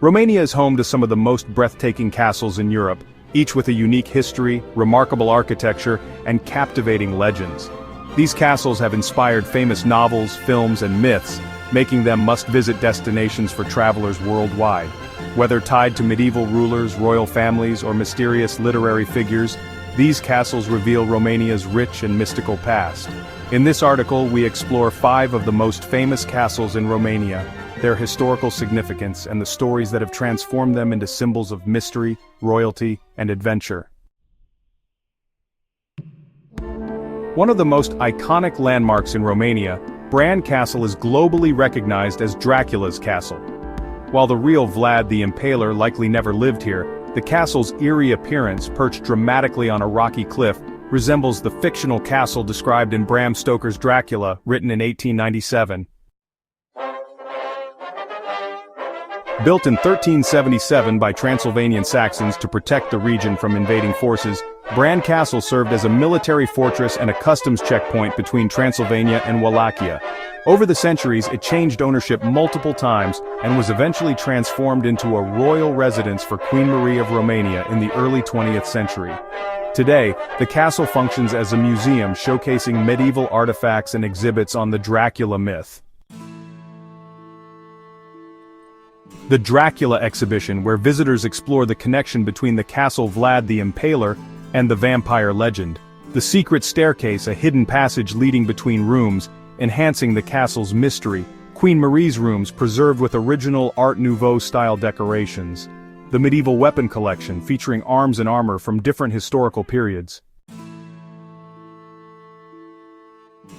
Romania is home to some of the most breathtaking castles in Europe, each with a unique history, remarkable architecture, and captivating legends. These castles have inspired famous novels, films, and myths, making them must-visit destinations for travelers worldwide. Whether tied to medieval rulers, royal families, or mysterious literary figures, these castles reveal Romania's rich and mystical past. In this article, we explore 5 of the most famous castles in Romania, their historical significance, and the stories that have transformed them into symbols of mystery, royalty, and adventure. One of the most iconic landmarks in Romania, Bran Castle is globally recognized as Dracula's castle. While the real Vlad the Impaler likely never lived here, the castle's eerie appearance, perched dramatically on a rocky cliff, resembles the fictional castle described in Bram Stoker's Dracula, written in 1897. Built in 1377 by Transylvanian Saxons to protect the region from invading forces, Bran Castle served as a military fortress and a customs checkpoint between Transylvania and Wallachia. Over the centuries, it changed ownership multiple times and was eventually transformed into a royal residence for Queen Marie of Romania in the early 20th century. Today, the castle functions as a museum showcasing medieval artifacts and exhibits on the Dracula myth. The Dracula exhibition, where visitors explore the connection between the castle Vlad the Impaler and the vampire legend. The secret staircase, a hidden passage leading between rooms, enhancing the castle's mystery. Queen Marie's rooms, preserved with original Art Nouveau-style decorations. The medieval weapon collection, featuring arms and armor from different historical periods.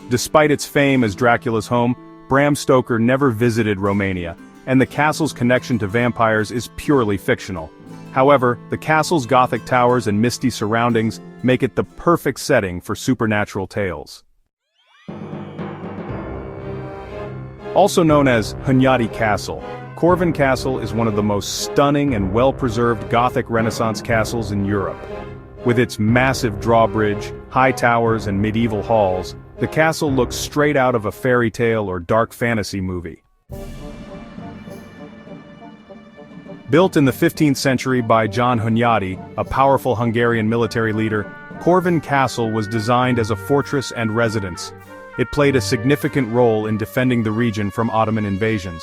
Despite its fame as Dracula's home, Bram Stoker never visited Romania, and the castle's connection to vampires is purely fictional. However, the castle's Gothic towers and misty surroundings make it the perfect setting for supernatural tales. Also known as Hunyadi Castle, Corvin Castle is one of the most stunning and well-preserved Gothic Renaissance castles in Europe. With its massive drawbridge, high towers, and medieval halls, the castle looks straight out of a fairy tale or dark fantasy movie. Built in the 15th century by John Hunyadi, a powerful Hungarian military leader, Corvin Castle was designed as a fortress and residence. It played a significant role in defending the region from Ottoman invasions.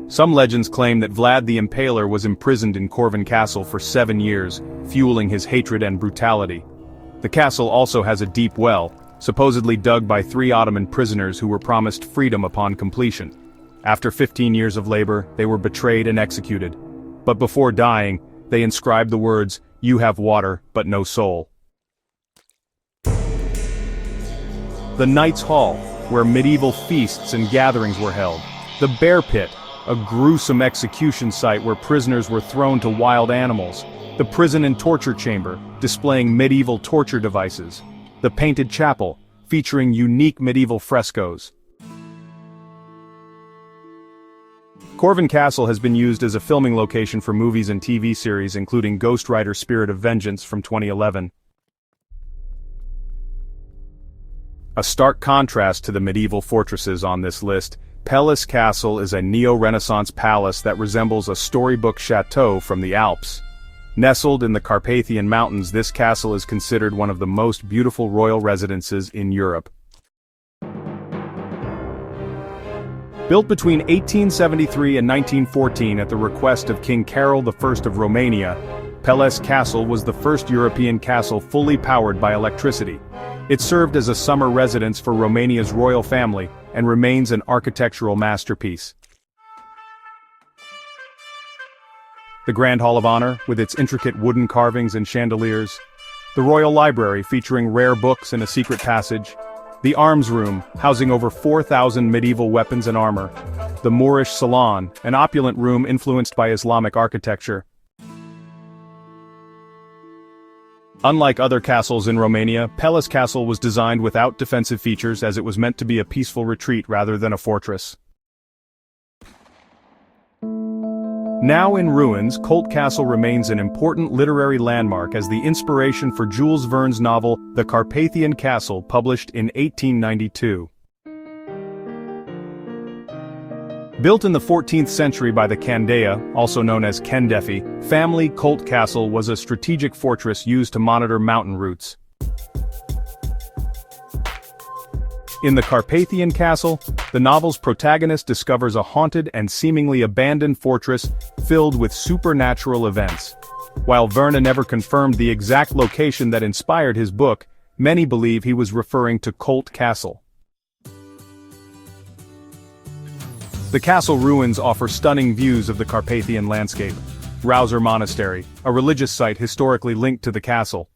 Some legends claim that Vlad the Impaler was imprisoned in Corvin Castle for 7 years, fueling his hatred and brutality. The castle also has a deep well, supposedly dug by 3 Ottoman prisoners who were promised freedom upon completion. After 15 years of labor, they were betrayed and executed. But before dying, they inscribed the words, "You have water, but no soul." The Knight's Hall, where medieval feasts and gatherings were held. The Bear Pit, a gruesome execution site where prisoners were thrown to wild animals. The Prison and Torture Chamber, displaying medieval torture devices. The Painted Chapel, featuring unique medieval frescoes. Corvin Castle has been used as a filming location for movies and TV series including Ghost Rider: Spirit of Vengeance from 2011. A stark contrast to the medieval fortresses on this list, Peles Castle is a neo-Renaissance palace that resembles a storybook chateau from the Alps. Nestled in the Carpathian Mountains, this castle is considered one of the most beautiful royal residences in Europe. Built between 1873 and 1914 at the request of King Carol I of Romania, Peles Castle was the first European castle fully powered by electricity. It served as a summer residence for Romania's royal family and remains an architectural masterpiece. The Grand Hall of Honor, with its intricate wooden carvings and chandeliers. The Royal Library, featuring rare books and a secret passage. The Arms Room, housing over 4,000 medieval weapons and armor. The Moorish Salon, an opulent room influenced by Islamic architecture. Unlike other castles in Romania, Peles Castle was designed without defensive features as it was meant to be a peaceful retreat rather than a fortress. Now in ruins, Colt Castle remains an important literary landmark as the inspiration for Jules Verne's novel The Carpathian Castle, published in 1892. Built in the 14th century by the Candea, also known as Bánffy family, Colt Castle was a strategic fortress used to monitor mountain routes. In the Carpathian Castle, the novel's protagonist discovers a haunted and seemingly abandoned fortress filled with supernatural events. While Verne never confirmed the exact location that inspired his book, many believe he was referring to Colt Castle. The castle ruins offer stunning views of the Carpathian landscape. Rouser Monastery, a religious site historically linked to the castle.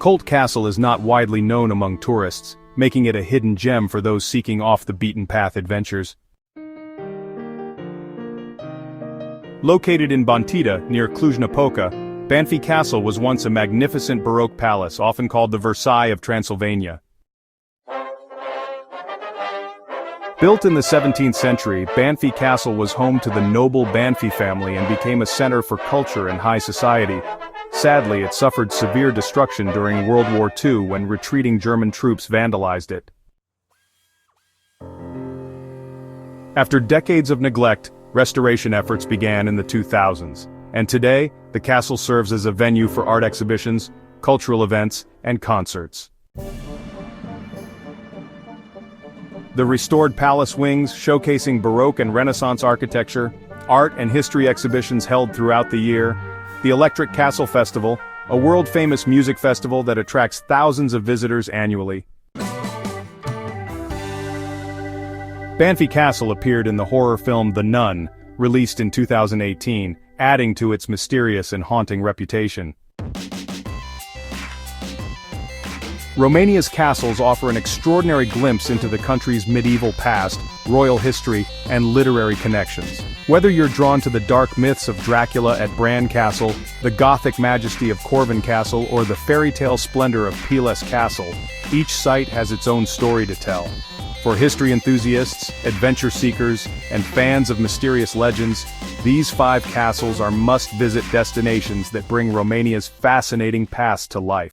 Colt Castle is not widely known among tourists, making it a hidden gem for those seeking off-the-beaten-path adventures. Located in Băntida, near Cluj-Napoca, Bánffy Castle was once a magnificent Baroque palace often called the Versailles of Transylvania. Built in the 17th century, Bánffy Castle was home to the noble Bánffy family and became a center for culture and high society. Sadly, it suffered severe destruction during World War II when retreating German troops vandalized it. After decades of neglect, restoration efforts began in the 2000s, and today, the castle serves as a venue for art exhibitions, cultural events, and concerts. The restored palace wings, showcasing Baroque and Renaissance architecture, art and history exhibitions held throughout the year, the Electric Castle Festival, a world-famous music festival that attracts thousands of visitors annually. Bánffy Castle appeared in the horror film The Nun, released in 2018, adding to its mysterious and haunting reputation. Romania's castles offer an extraordinary glimpse into the country's medieval past, royal history, and literary connections. Whether you're drawn to the dark myths of Dracula at Bran Castle, the Gothic majesty of Corvin Castle, or the fairy tale splendor of Peles Castle, each site has its own story to tell. For history enthusiasts, adventure seekers, and fans of mysterious legends, these 5 castles are must-visit destinations that bring Romania's fascinating past to life.